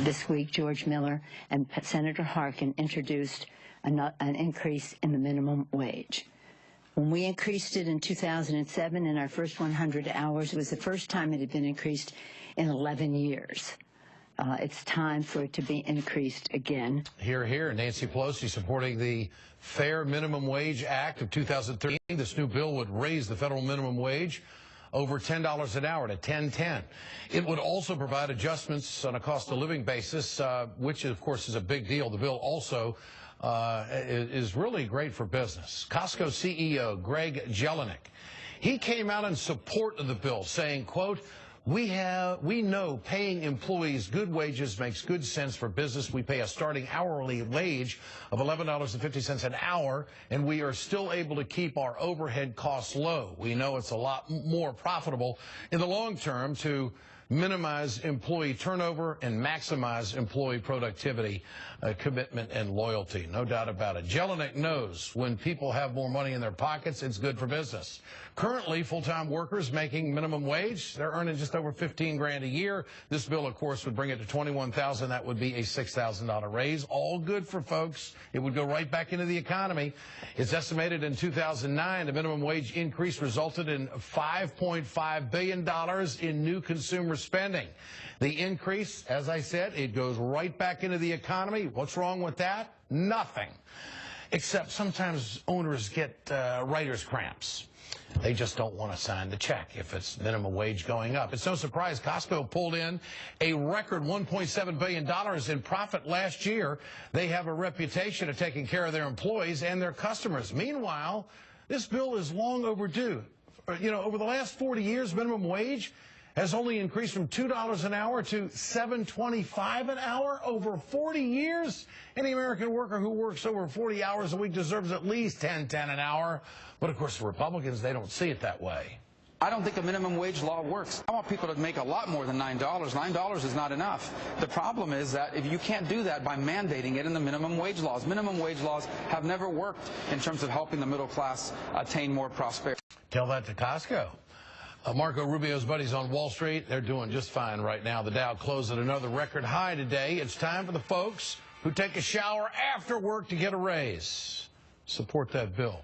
This week, George Miller and Senator Harkin introduced an increase in the minimum wage. When we increased it in 2007, in our first 100 hours, it was the first time it had been increased in 11 years. It's time for it to be increased again. Hear, hear. Nancy Pelosi supporting the Fair Minimum Wage Act of 2013. This new bill would raise the federal minimum wage over $10 an hour to $10.10. It would also provide adjustments on a cost of living basis, which of course is a big deal. The bill also is really great for business. Costco CEO Greg Jelinek, he came out in support of the bill, saying, quote, we know paying employees good wages makes good sense for business. We pay a starting hourly wage of $11.50 an hour, and we are still able to keep our overhead costs low. We know it's a lot more profitable in the long term to minimize employee turnover and maximize employee productivity, commitment, and loyalty. No doubt about it. Jelinek knows when people have more money in their pockets, it's good for business. Currently, full-time workers making minimum wage, they're earning just over $15,000 a year. This bill, of course, would bring it to $21,000. That would be a $6,000 raise. All good for folks. It would go right back into the economy. It's estimated in 2009, the minimum wage increase resulted in $5.5 billion in new consumer spending. The increase, as I said, it goes right back into the economy. What's wrong with that? Nothing. Except sometimes owners get writer's cramps. They just don't want to sign the check if it's minimum wage going up. It's no surprise Costco pulled in a record $1.7 billion in profit last year. They have a reputation of taking care of their employees and their customers. Meanwhile, this bill is long overdue. You know, over the last 40 years, minimum wage has only increased from $2 an hour to $7.25 an hour over 40 years. Any American worker who works over 40 hours a week deserves at least $10.10 an hour. But, of course, the Republicans, they don't see it that way. I don't think a minimum wage law works. I want people to make a lot more than $9. $9 is not enough. The problem is that if you can't do that by mandating it in the minimum wage laws. Minimum wage laws have never worked in terms of helping the middle class attain more prosperity. Tell that to Costco. Marco Rubio's buddies on Wall Street, they're doing just fine right now. The Dow closed at another record high today. It's time for the folks who take a shower after work to get a raise. Support that bill.